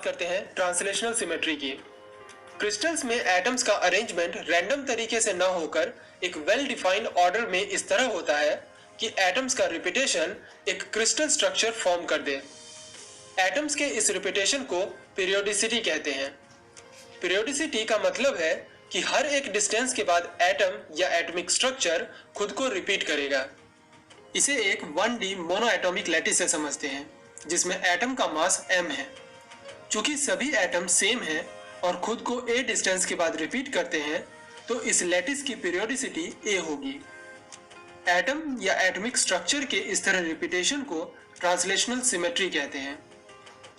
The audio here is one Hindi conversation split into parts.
करते हैं ट्रांसलेशनल सिमेट्री की। क्रिस्टल्स में एटम्स का अरेंजमेंट रैंडम तरीके से ना होकर एक वेल डिफाइंड ऑर्डर में इस तरह होता है कि एटम्स का रिपीटेशन एक क्रिस्टल स्ट्रक्चर फॉर्म कर दे। एटम्स के इस रिपीटेशन को पीरियोडिसिटी कहते हैं। पीरियोडिसिटी का मतलब है कि हर एक डिस्टेंस के बाद एटम या एटॉमिक स्ट्रक्चर खुद को रिपीट करेगा। इसे एक 1D मोनोएटॉमिक लैटिस से समझते हैं जिसमें एटम का मास m है। चूंकि सभी एटम सेम हैं और खुद को a डिस्टेंस के बाद रिपीट करते हैं तो इस लैटिस की पीरियोडिसिटी a होगी। एटम या एटॉमिक स्ट्रक्चर के इस तरह रिपीटेशन को ट्रांसलेशनल सिमेट्री कहते हैं।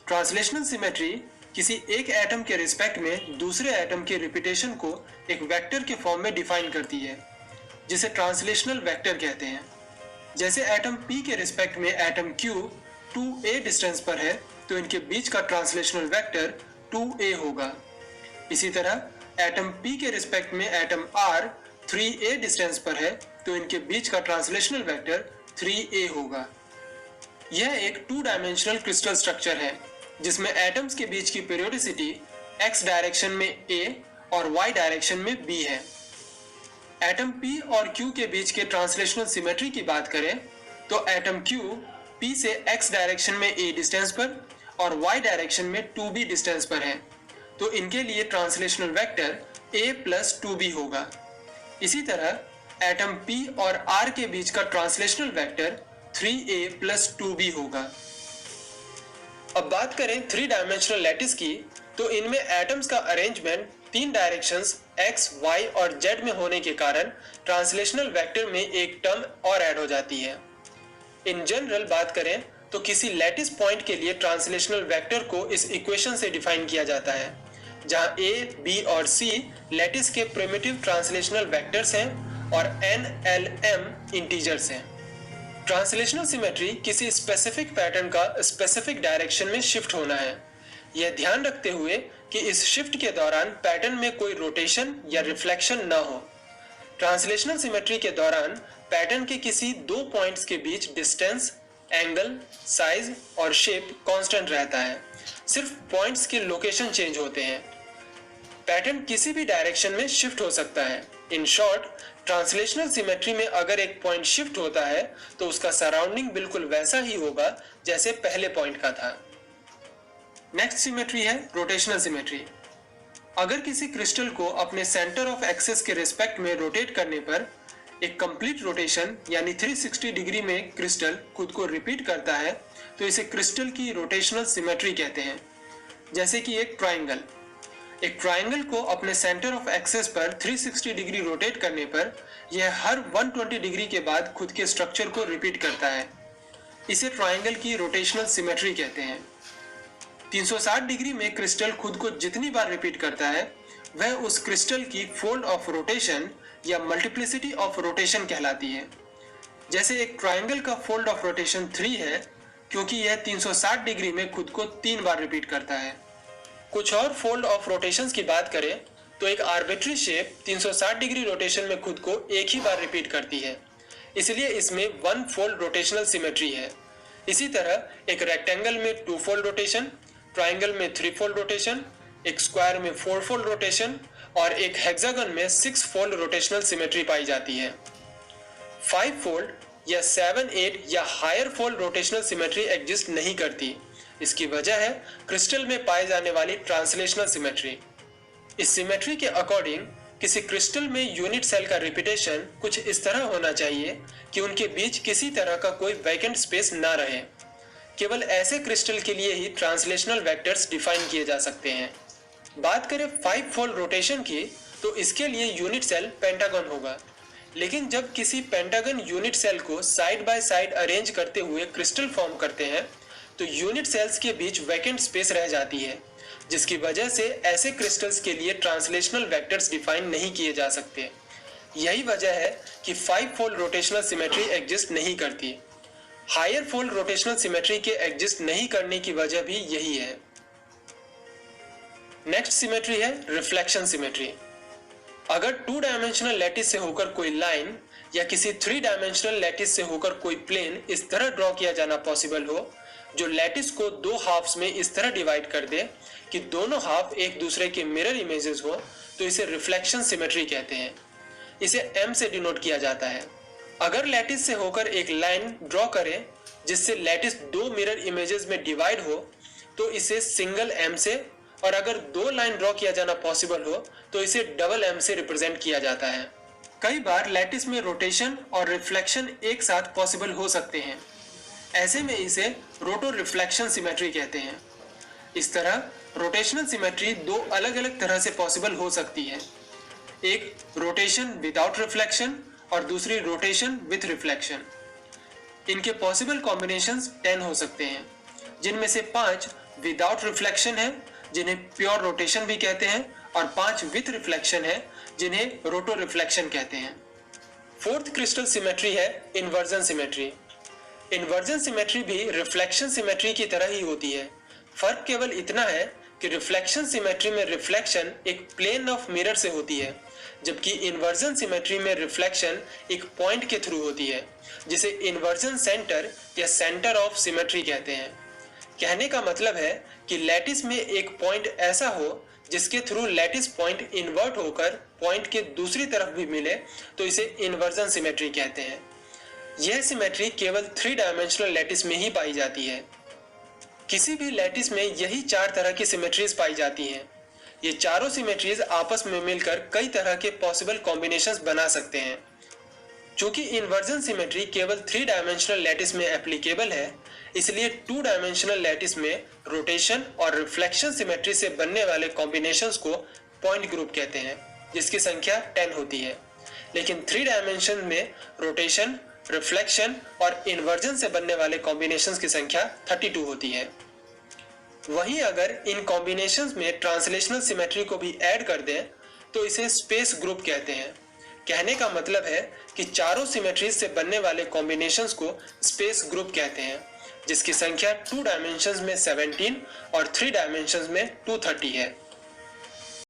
ट्रांसलेशनल सिमेट्री किसी एक एटम के रिस्पेक्ट में दूसरे एटम के रिपीटेशन को एक वेक्टर के फॉर्म में डिफाइन करती है जिसे ट्रांसलेशनल वेक्टर कहते हैं। जैसे एटम P के रिस्पेक्ट में एटम Q 2a डिस्टेंस पर है तो इनके बीच का ट्रांसलेशनल वेक्टर 2a होगा। इसी तरह एटम P के रिस्पेक्ट में एटम R 3a डिस्टेंस पर है तो इनके बीच का ट्रांसलेशनल वेक्टर 3a होगा। यह एक 2 डायमेंशनल क्रिस्टल स्ट्रक्चर है जिसमें एटम्स के बीच की पीरियोडिसिटी x डायरेक्शन में a और y डायरेक्शन में b है। एटम P और Q के बीच के ट्रांसलेशनल सिमेट्री की बात करें तो एटम Q P से x डायरेक्शन में a डिस्टेंस पर और y डायरेक्शन में 2b डिस्टेंस पर है तो इनके लिए translational vector a plus 2b होगा। इसी तरह एटम P और R के बीच का translational vector 3a plus 2b होगा। अब बात करें 3 डायमेंशनल लैटिस की तो इनमें एटम्स का अरेंजमेंट 3 डायरेक्शंस x, y और z में होने के कारण ट्रांसलेशनल वेक्टर में एक टर्म और ऐड हो जाती है। इन जनरल बात करें तो किसी लैटिस पॉइंट के लिए ट्रांसलेशनल वेक्टर को इस इक्वेशन से डिफाइन किया जाता है जहां a, b और c लैटिस के प्रिमिटिव ट्रांसलेशनल वेक्टर्स हैं और n, l, m इंटीजर्स हैं। ट्रांसलेशनल सिमेट्री किसी स्पेसिफिक पैटर्न का स्पेसिफिक डायरेक्शन में शिफ्ट होना है, यह ध्यान रखते हुए कि इस शिफ्ट के दौरान पैटर्न में कोई रोटेशन या रिफ्लेक्शन ना हो। ट्रांसलेशनल सिमेट्री के दौरान पैटर्न के किसी 2 पॉइंट्स के बीच डिस्टेंस, एंगल, साइज और शेप कांस्टेंट रहता है, सिर्फ पॉइंट्स के लोकेशन चेंज होते हैं। पैटर्न किसी भी डायरेक्शन में शिफ्ट हो सकता है। इन शॉर्ट, ट्रांसलेशनल सिमेट्री में अगर एक पॉइंट शिफ्ट होता है तो उसका सराउंडिंग बिल्कुल वैसा ही होगा जैसे पहले पॉइंट का था। नेक्स्ट सिमेट्री है रोटेशनल सिमेट्री। अगर किसी क्रिस्टल को अपने सेंटर ऑफ एक्सिस के रिस्पेक्ट में रोटेट करने पर एक कंप्लीट रोटेशन यानी 360 डिग्री में क्रिस्टल खुद को रिपीट करता है तो इसे क्रिस्टल की रोटेशनल सिमेट्री कहते हैं। जैसे कि एक ट्राइंगल को अपने सेंटर ऑफ एक्सिस पर 360 डिग्री रोटेट करने पर यह हर 120 डिग्री के बाद खुद के स्ट्रक्चर को रिपीट करता है। इसे ट्राइंगल की रोटेशनल सिमेट्री कहते हैं। 360 डिग्री में क्रिस्टल खुद को जितनी बार रिपीट करता है वह उस क्रिस्टल की फोल्ड ऑफ रोटेशन या मल्टीप्लिसिटी ऑफ रोटेशन कहलाती है। जैसे एक ट्राइंगल का फोल्ड ऑफ रोटेशन 3 है क्योंकि यह 360 डिग्री में खुद को 3 बार रिपीट करता है। कुछ और फोल्ड ऑफ रोटेशंस की बात करें तो एक आर्बिट्री शेप 360 डिग्री रोटेशन में खुद को एक ही बार रिपीट करती है, इसलिए इसमें 1 फोल्ड रोटेशनल सिमेट्री है। इसी तरह एक रेक्टेंगल में 2 फोल्ड रोटेशन, ट्राइंगल में 3 फोल्ड रोटेशन, एक स्क्वायर में 4 फोल्ड रोटेशन और एक हेक्सागन में 6 फोल्ड रोटेशनल सिमेट्री पाई जाती है। 5 फोल्ड या 7, 8 या higher fold rotational symmetry exist नहीं करती। इसकी वजह है क्रिस्टल में पाए जाने वाली ट्रांसलेशनल सिमेट्री। इस सिमेट्री के अकॉर्डिंग किसी क्रिस्टल में यूनिट सेल का रिपीटेशन कुछ इस तरह होना चाहिए कि उनके बीच किसी तरह का कोई वैकेंट स्पेस ना रहे। केवल ऐसे क्रिस्टल के लिए ही ट्रांसलेशनल वेक्टर्स डिफाइन किए जा सकते हैं। बात करें 5 फोल्ड रोटेशन की तो इसके लिए यूनिट सेल पेंटागन होगा, लेकिन जब किसी पेंटागन यूनिट सेल को साइड बाय साइड अरेंज करते हुए क्रिस्टल फॉर्म करते हैं तो यूनिट सेल्स के बीच वैकेंट स्पेस रह जाती है, जिसकी वजह से ऐसे क्रिस्टल्स के लिए ट्रांसलेशनल वेक्टर्स डिफाइन नहीं किए जा सकते। यही वजह है कि 5 फोल्ड रोटेशनल सिमेट्री एग्जिस्ट नहीं करती। हायर फोल्ड रोटेशनल सिमेट्री के एग्जिस्ट नहीं करने की वजह भी यही है। नेक्स्ट सिमेट्री है रिफ्लेक्शन सिमेट्री। अगर 2 डायमेंशनल लैटिस से होकर कोई लाइन या किसी 3 डायमेंशनल लैटिस से होकर कोई प्लेन इस तरह ड्रॉ किया जाना पॉसिबल हो जो लैटिस को दो हाफ्स में इस तरह डिवाइड कर दे कि दोनों हाफ एक दूसरे के मिरर इमेजेस हो, तो इसे रिफ्लेक्शन सिमेट्री कहते हैं। इसे m से डिनोट किया जाता है। अगर लैटिस से होकर एक लाइन ड्रॉ करें जिससे लैटिस दो मिरर इमेजेस में डिवाइड हो, तो इसे सिंगल m से, और अगर दो लाइन ड्रॉ किया जाना पॉसिबल हो तो इसे डबल m से रिप्रेजेंट किया जाता है। कई बार लैटिस में रोटेशन और रिफ्लेक्शन एक साथ पॉसिबल हो सकते हैं। ऐसे में इसे रोटो रिफ्लेक्शन सिमेट्री कहते हैं। इस तरह रोटेशनल सिमेट्री दो अलग अलग तरह से पॉसिबल हो सकती है, एक रोटेशन विदाउट रिफ्लेक्शन और दूसरी रोटेशन विथ रिफ्लेक्शन। इनके पॉसिबल कॉम्बिनेशंस 10 हो सकते हैं, जिनमें से 5 विदाउट रिफ्लेक्शन है जिन्हें प्योर रोटेशन भी कहते हैं, और 5 विथ रिफ्लेक्शन है जिन्हें रोटो रिफ्लेक्शन कहते हैं। फोर्थ क्रिस्टल सिमेट्री है इन्वर्जन सिमेट्री। इन्वर्जन सिमेट्री भी रिफ्लेक्शन सिमेट्री की तरह ही होती है। फर्क केवल इतना है कि रिफ्लेक्शन सिमेट्री में रिफ्लेक्शन एक प्लेन ऑफ मिरर से होती है, जबकि इन्वर्जन सिमेट्री में रिफ्लेक्शन एक पॉइंट के थ्रू होती है, जिसे इन्वर्जन सेंटर या सेंटर ऑफ सिमेट्री कहते हैं। कहने का मतलब है कि लैटिस में एक पॉइंट ऐसा हो जिसके थ्रू लैटिस पॉइंट इन्वर्ट होकर पॉइंट के दूसरी तरफ भी मिले, तो इसे इन्वर्जन सिमेट्री कहते हैं। यह सिमेट्री केवल 3 डायमेंशनल लैटिस में ही पाई जाती है। किसी भी लैटिस में यही 4 तरह की सिमेट्रीज पाई जाती हैं। ये चारों सिमेट्रीज आपस में मिलकर कई तरह के पॉसिबल कॉम्बिनेशंस बना सकते हैं। चूंकि इन्वर्जन सिमेट्री केवल 3 डायमेंशनल लैटिस में एप्लीकेबल है, इसलिए 2 डायमेंशनल लैटिस में रोटेशन और रिफ्लेक्शन सिमेट्री से बनने वाले कॉम्बिनेशंस को पॉइंट ग्रुप कहते हैं, जिसकी संख्या 10 होती है। लेकिन 3 डायमेंशन में रोटेशन, रिफ्लेक्शन और इन्वर्जन से बनने वाले कॉम्बिनेशंस की संख्या 32 होती है। वहीं अगर इन कॉम्बिनेशंस में ट्रांसलेशनल सिमेट्री को भी ऐड कर दें तो इसे स्पेस ग्रुप कहते हैं। कहने का मतलब है कि चारों सिमेट्रीज से बनने वाले कॉम्बिनेशंस को स्पेस ग्रुप कहते हैं, जिसकी संख्या 2 डायमेंशंस में 17 और 3 डायमेंशंस में 230 है।